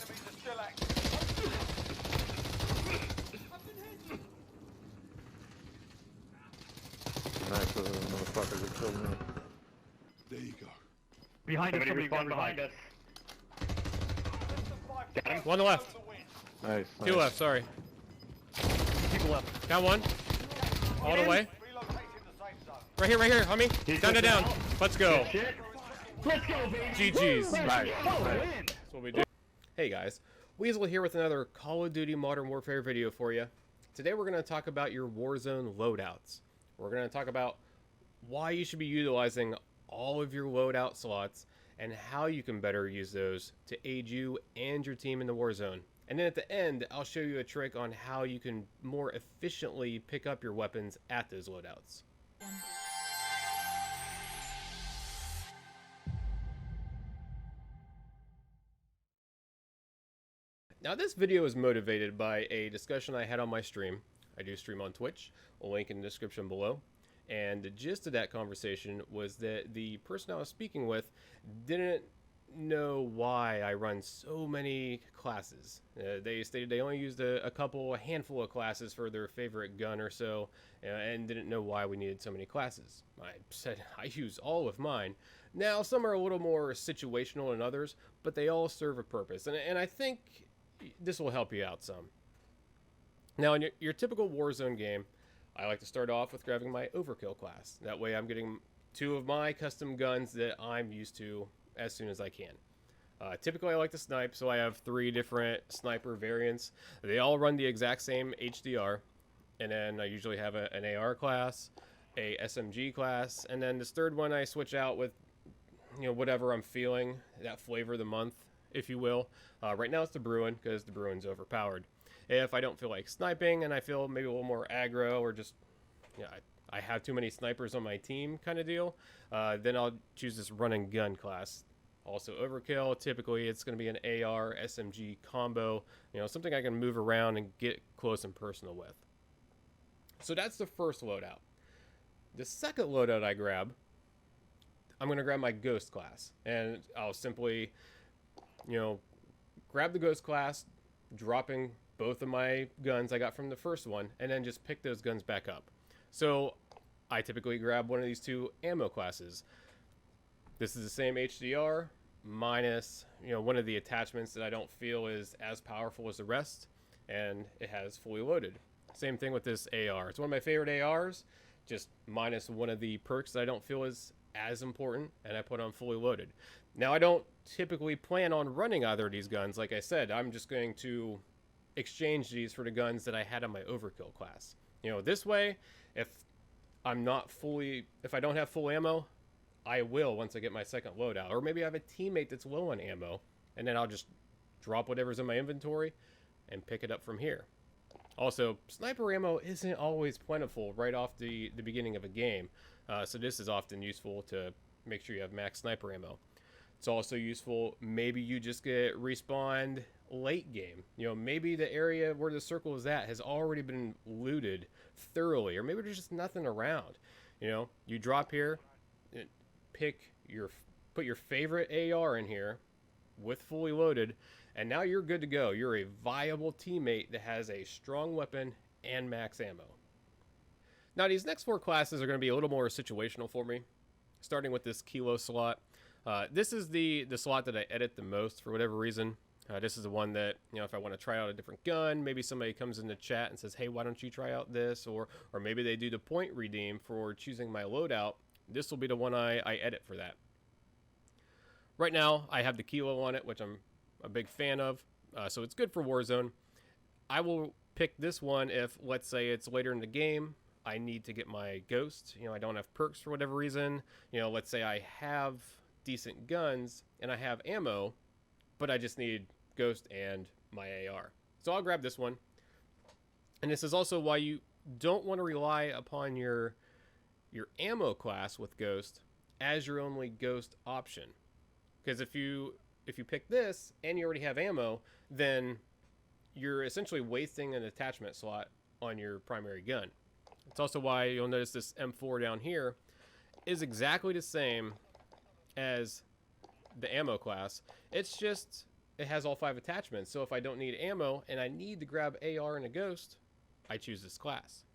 Nice, motherfucker just killed me. There you go. Behind us, somebody behind us. Got him. One left. Nice. Two left, sorry. People left. Got one. All the way. Right here, homie. He's Down to down. out. Let's go. Shit. Let's go, baby. GG's. Let's Nice. go, Nice. win. That's what we do. Hey guys, Weasel here with another Call of Duty Modern Warfare video for you. Today we're going to talk about your Warzone loadouts. We're going to talk about why you should be utilizing all of your loadout slots and how you can better use those to aid you and your team in the Warzone. And then at the end, I'll show you a trick on how you can more efficiently pick up your weapons at those loadouts. Now this video is motivated by a discussion I had on my stream. I do stream on Twitch, a link in the description below. And the gist of that conversation was that the person I was speaking with didn't know why I run so many classes. They stated they only used a handful of classes for their favorite gun or so, and didn't know why we needed so many classes. I said I use all of mine. Now some are a little more situational than others, but they all serve a purpose, and I think this will help you out some. Now in your typical Warzone game, I like to start off with grabbing my overkill class. That way I'm getting two of my custom guns that I'm used to as soon as I can. Typically I like to snipe, so I have 3 different sniper variants. They all run the exact same HDR, and then I usually have an AR class, a SMG class, and then this third one I switch out with, you know, whatever I'm feeling, that flavor of the month, if you will. Right now it's the Bruin, because the Bruin's overpowered. If I don't feel like sniping and I feel maybe a little more aggro, or just, you know, I have too many snipers on my team kind of deal, then I'll choose this run and gun class. Also overkill, typically it's going to be an AR SMG combo, you know, something I can move around and get close and personal with. So that's the first loadout. The second loadout I grab, I'm going to grab my Ghost class, and I'll simply, you know, grab the Ghost class, dropping both of my guns I got from the first one, and then just pick those guns back up. So I typically grab one of these 2 ammo classes. This is the same HDR minus, you know, one of the attachments that I don't feel is as powerful as the rest, and it has fully loaded. Same thing with this AR. It's one of my favorite ARs, just minus one of the perks that I don't feel is as important, and I put on fully loaded. Now I don't typically plan on running either of these guns. Like I said, I'm just going to exchange these for the guns that I had on my overkill class. You know, this way, if I don't have full ammo, I will once I get my second loadout. Or maybe I have a teammate that's low on ammo, and then I'll just drop whatever's in my inventory and pick it up from here. Also, sniper ammo isn't always plentiful right off the beginning of a game, so this is often useful to make sure you have max sniper ammo. It's also useful, maybe you just get respawned late game. You know, maybe the area where the circle is at has already been looted thoroughly, or maybe there's just nothing around. You know, you drop here, put your favorite AR in here with fully loaded, and now you're good to go. You're a viable teammate that has a strong weapon and max ammo. Now these next 4 classes are going to be a little more situational for me, starting with this Kilo slot. This is the slot that I edit the most for whatever reason. This is the one that, you know, if I want to try out a different gun, maybe somebody comes in the chat and says, hey, why don't you try out this? Or maybe they do the point redeem for choosing my loadout. This will be the one I edit for that. Right now, I have the Kilo on it, which I'm a big fan of. So it's good for Warzone. I will pick this one if, let's say it's later in the game, I need to get my Ghost. You know, I don't have perks for whatever reason. You know, let's say I have decent guns and I have ammo, but I just need Ghost and my AR. So I'll grab this one. And this is also why you don't want to rely upon your ammo class with Ghost as your only Ghost option. Because if you pick this and you already have ammo, then you're essentially wasting an attachment slot on your primary gun. It's also why you'll notice this M4 down here is exactly the same as the ammo class. It's just it has all 5 attachments. So if I don't need ammo and I need to grab AR and a ghost, I choose this class.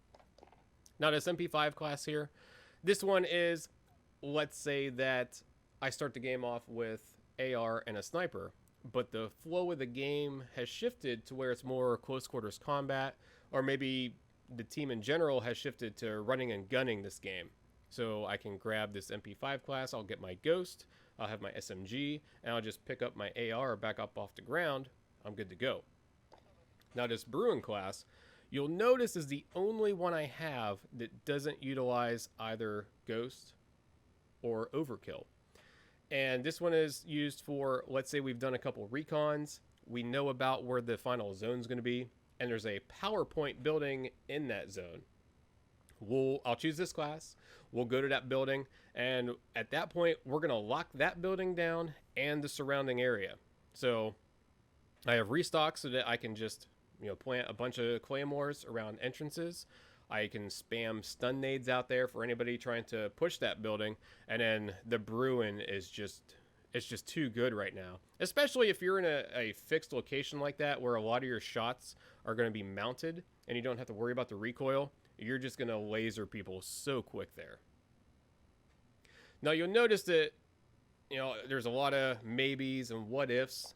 Now this MP5 class here, this one is, let's say that I start the game off with AR and a sniper, but the flow of the game has shifted to where it's more close quarters combat, or maybe the team in general has shifted to running and gunning this game. So I can grab this MP5 class, I'll get my ghost, I'll have my SMG, and I'll just pick up my AR back up off the ground. I'm good to go. Now this Bruin class, you'll notice is the only one I have that doesn't utilize either ghost or overkill. And this one is used for, let's say we've done a couple recons, we know about where the final zone's going to be, and there's a PowerPoint building in that zone. I'll choose this class, we'll go to that building, and at that point we're going to lock that building down and the surrounding area. So I have restock so that I can just, plant a bunch of claymores around entrances. I can spam stun nades out there for anybody trying to push that building, and then the Bruin is it's just too good right now, especially if you're in a fixed location like that where a lot of your shots are going to be mounted and you don't have to worry about the recoil. You're just going to laser people so quick there. Now you'll notice that, there's a lot of maybes and what ifs,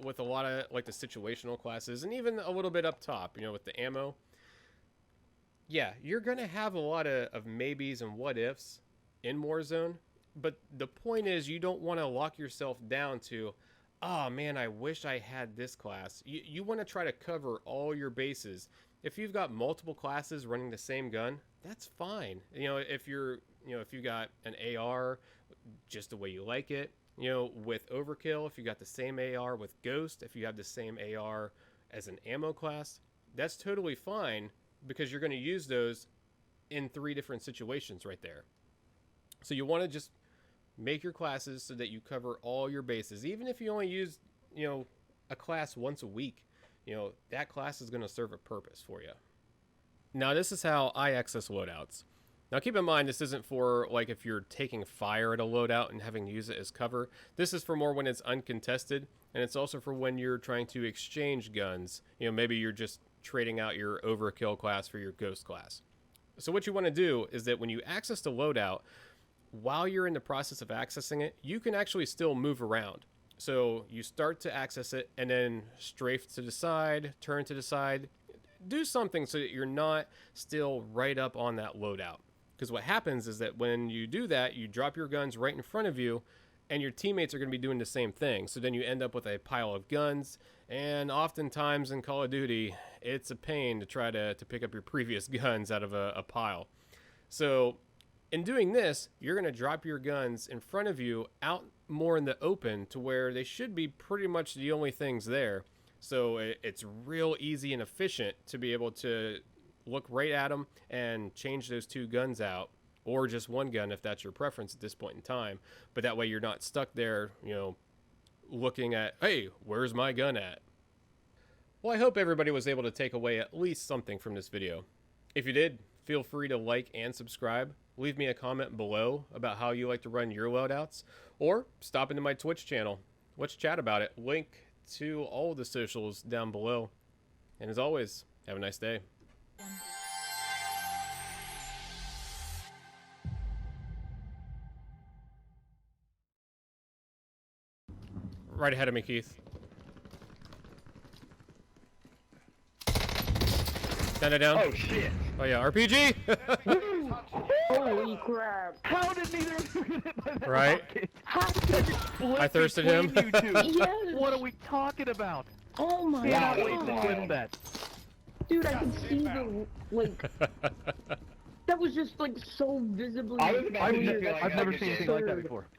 with a lot of like the situational classes, and even a little bit up top, with the ammo. Yeah, you're going to have a lot of maybes and what ifs in Warzone, but the point is you don't want to lock yourself down to, oh man, I wish I had this class. You want to try to cover all your bases. If you've got multiple classes running the same gun, that's fine. If you got an AR just the way you like it, with overkill, if you got the same AR with ghost, if you have the same AR as an ammo class, that's totally fine because you're going to use those in 3 different situations right there. So you want to just make your classes so that you cover all your bases. Even if you only use, a class once a week, that class is going to serve a purpose for you. Now, this is how I access loadouts. Now, keep in mind, this isn't for, like, if you're taking fire at a loadout and having to use it as cover. This is for more when it's uncontested, and it's also for when you're trying to exchange guns. Maybe you're just trading out your overkill class for your ghost class. So what you want to do is that when you access the loadout, while you're in the process of accessing it, you can actually still move around. So you start to access it and then strafe to the side, turn to the side, do something so that you're not still right up on that loadout. Because what happens is that when you do that, you drop your guns right in front of you and your teammates are going to be doing the same thing. So then you end up with a pile of guns, and oftentimes in Call of Duty, it's a pain to try to pick up your previous guns out of a pile. So in doing this, you're going to drop your guns in front of you out more in the open to where they should be pretty much the only things there. So it's real easy and efficient to be able to look right at them and change those 2 guns out, or just 1 gun if that's your preference at this point in time. But that way you're not stuck there, looking at, hey, where's my gun at? Well, I hope everybody was able to take away at least something from this video. If you did, feel free to like and subscribe. Leave me a comment below about how you like to run your loadouts, or stop into my Twitch channel. Let's chat about it. Link to all the socials down below. And as always, have a nice day. Right ahead of me, Keith. Down. Oh shit! Oh yeah, RPG! Holy crap. How did neither of you get hit by that Right? rocket? How did it split I thirsted him. between you two? Yes. What are we talking about? Oh my Cannot god. wait to win that. Dude, I could see the, like, that was just, like, so visibly I've clear. never seen anything like that before.